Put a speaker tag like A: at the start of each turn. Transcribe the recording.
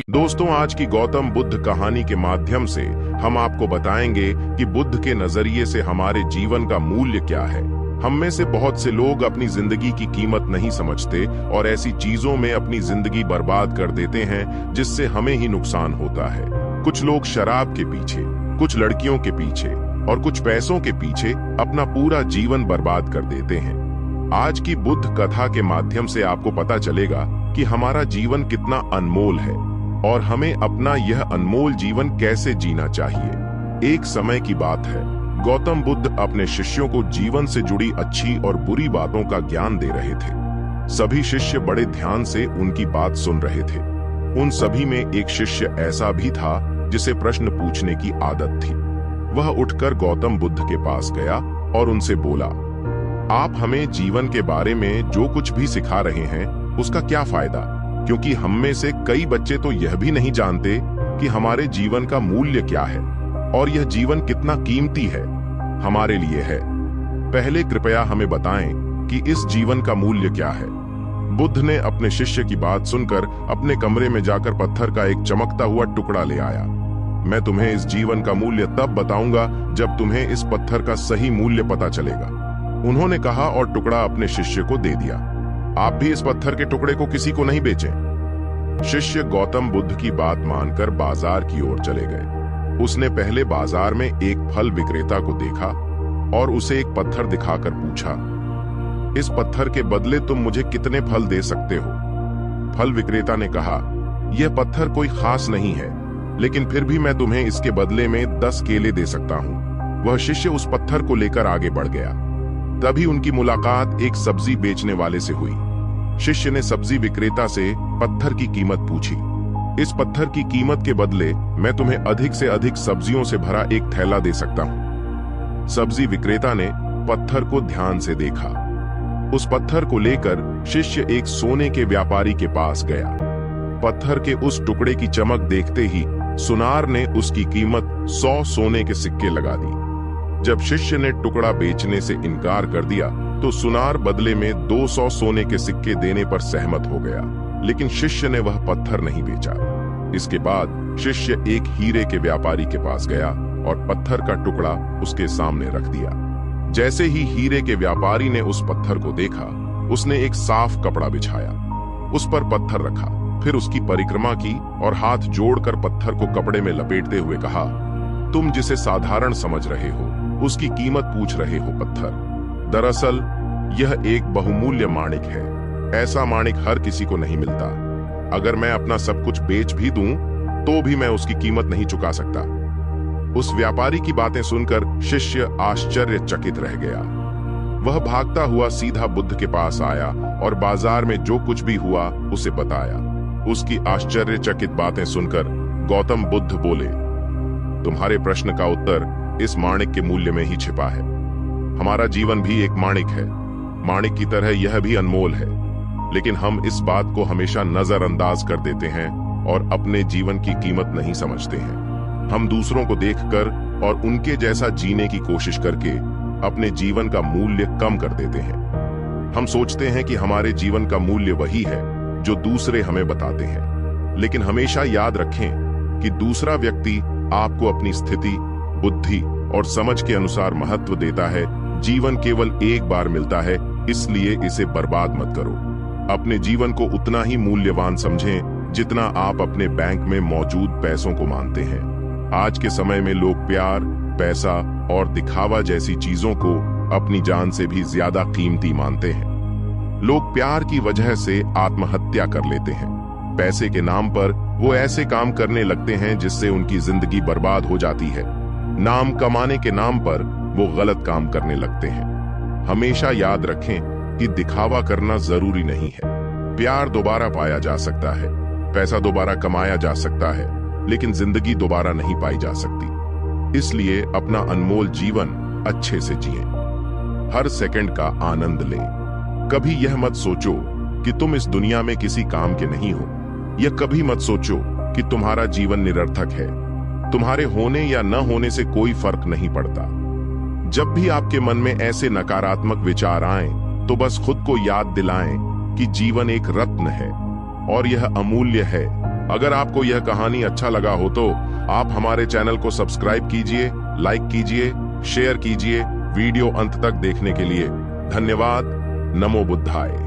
A: दोस्तों, आज की गौतम बुद्ध कहानी के माध्यम से हम आपको बताएंगे कि बुद्ध के नजरिए से हमारे जीवन का मूल्य क्या है। हम में से बहुत से लोग अपनी जिंदगी की कीमत नहीं समझते और ऐसी चीजों में अपनी जिंदगी बर्बाद कर देते हैं जिससे हमें ही नुकसान होता है। कुछ लोग शराब के पीछे, कुछ लड़कियों के पीछे और कुछ पैसों के पीछे अपना पूरा जीवन बर्बाद कर देते हैं। आज की बुद्ध कथा के माध्यम से आपको पता चलेगा कि हमारा जीवन कितना अनमोल है और हमें अपना यह अनमोल जीवन कैसे जीना चाहिए। एक समय की बात है, गौतम बुद्ध अपने शिष्यों को जीवन से जुड़ी अच्छी और बुरी बातों का ज्ञान दे रहे थे। सभी शिष्य बड़े ध्यान से उनकी बात सुन रहे थे। उन सभी में एक शिष्य ऐसा भी था जिसे प्रश्न पूछने की आदत थी। वह उठकर गौतम बुद्ध के पास गया और उनसे बोला, आप हमें जीवन के बारे में जो कुछ भी सिखा रहे हैं उसका क्या फायदा, क्योंकि हम में से कई बच्चे तो यह भी नहीं जानते कि हमारे जीवन का मूल्य क्या है और यह जीवन कितना कीमती है हमारे लिए है। पहले कृपया हमें बताएं कि इस जीवन का मूल्य क्या है। बुद्ध ने अपने शिष्य की बात सुनकर अपने कमरे में जाकर पत्थर का एक चमकता हुआ टुकड़ा ले आया। मैं तुम्हें इस जीवन का मूल्य तब बताऊंगा जब तुम्हें इस पत्थर का सही मूल्य पता चलेगा, उन्होंने कहा और टुकड़ा अपने शिष्य को दे दिया। आप भी इस पत्थर के टुकड़े को किसी को नहीं बेचें। शिष्य गौतम बुद्ध की बात मानकर बाजार की ओर चले गए। उसने पहले बाजार में एक फल विक्रेता को देखा और उसे एक पत्थर दिखाकर पूछा, इस पत्थर के बदले तुम मुझे कितने फल दे सकते हो? फल विक्रेता ने कहा, यह पत्थर कोई खास नहीं है, लेकिन फिर भी मैं तुम्हें इसके बदले में 10 केले दे सकता हूं। वह शिष्य उस पत्थर को लेकर आगे बढ़ गया। तभी उनकी मुलाकात एक सब्जी बेचने वाले से हुई। शिष्य ने सब्जी विक्रेता से पत्थर की कीमत पूछी। इस पत्थर की कीमत के बदले मैं तुम्हें अधिक से अधिक सब्जियों से भरा एक थैला दे सकता हूं। सब्जी विक्रेता ने पत्थर को ध्यान से देखा। उस पत्थर को लेकर शिष्य एक सोने के व्यापारी के पास गया। पत्थर के उस टुकड़े की चमक देखते ही सुनार ने उसकी कीमत 100 सोने के सिक्के लगा दी। जब शिष्य ने टुकड़ा बेचने से इनकार कर दिया तो सुनार बदले में 200 सोने के सिक्के देने पर सहमत हो गया, लेकिन शिष्य ने वह पत्थर नहीं बेचा। इसके बाद शिष्य एक हीरे के व्यापारी के पास गया और पत्थर का टुकड़ा उसके सामने रख दिया। जैसे ही हीरे के व्यापारी ने उस पत्थर को देखा, उसने एक साफ कपड़ा बिछाया, उस पर पत्थर रखा, फिर उसकी परिक्रमा की और हाथ जोड़कर पत्थर को कपड़े में लपेटते हुए कहा, तुम जिसे साधारण समझ रहे हो उसकी कीमत पूछ रहे हो पत्थर। दरअसल यह एक बहुमूल्य माणिक है। ऐसा माणिक हर किसी को नहीं मिलता। अगर मैं अपना सब कुछ बेच भी दूं तो भी मैं उसकी कीमत नहीं चुका सकता। उस व्यापारी की बातें सुनकर शिष्य आश्चर्यचकित रह गया। वह भागता हुआ सीधा बुद्ध के पास आया और बाजार में जो कुछ भी हुआ उसे बताया। उसकी आश्चर्यचकित बातें सुनकर गौतम बुद्ध बोले, तुम्हारे प्रश्न का उत्तर इस माणिक के मूल्य में ही छिपा है। हमारा जीवन भी एक माणिक है। माणिक की तरह यह भी अनमोल है, लेकिन हम इस बात को हमेशा नजरअंदाज कर देते हैं और अपने जीवन की कीमत नहीं समझते हैं। हम दूसरों को देखकर और उनके जैसा जीने की कोशिश करके अपने जीवन का मूल्य कम कर देते हैं। हम सोचते हैं कि हमारे जीवन का मूल्य वही है जो दूसरे हमें बताते हैं, लेकिन हमेशा याद रखें कि दूसरा व्यक्ति आपको अपनी स्थिति, बुद्धि और समझ के अनुसार महत्व देता है। जीवन केवल एक बार मिलता है, इसलिए इसे बर्बाद मत करो। अपने जीवन को उतना ही मूल्यवान समझें जितना आप अपने बैंक में मौजूद पैसों को मानते हैं। आज के समय में लोग प्यार, पैसा और दिखावा जैसी चीजों को अपनी जान से भी ज्यादा कीमती मानते हैं। लोग प्यार की वजह से आत्महत्या कर लेते हैं। पैसे के नाम पर वो ऐसे काम करने लगते हैं जिससे उनकी जिंदगी बर्बाद हो जाती है। नाम कमाने के नाम पर वो गलत काम करने लगते हैं। हमेशा याद रखें कि दिखावा करना जरूरी नहीं है। प्यार दोबारा पाया जा सकता है, पैसा दोबारा कमाया जा सकता है, लेकिन जिंदगी दोबारा नहीं पाई जा सकती। इसलिए अपना अनमोल जीवन अच्छे से जिएं। हर सेकंड का आनंद लें। कभी यह मत सोचो कि तुम इस दुनिया में किसी काम के नहीं हो। यह कभी मत सोचो कि तुम्हारा जीवन निरर्थक है। तुम्हारे होने या न होने से कोई फर्क नहीं पड़ता। जब भी आपके मन में ऐसे नकारात्मक विचार आएं, तो बस खुद को याद दिलाएं कि जीवन एक रत्न है और यह अमूल्य है। अगर आपको यह कहानी अच्छा लगा हो तो आप हमारे चैनल को सब्सक्राइब कीजिए, लाइक कीजिए, शेयर कीजिए। वीडियो अंत तक देखने के लिए धन्यवाद। नमो बुद्धाय।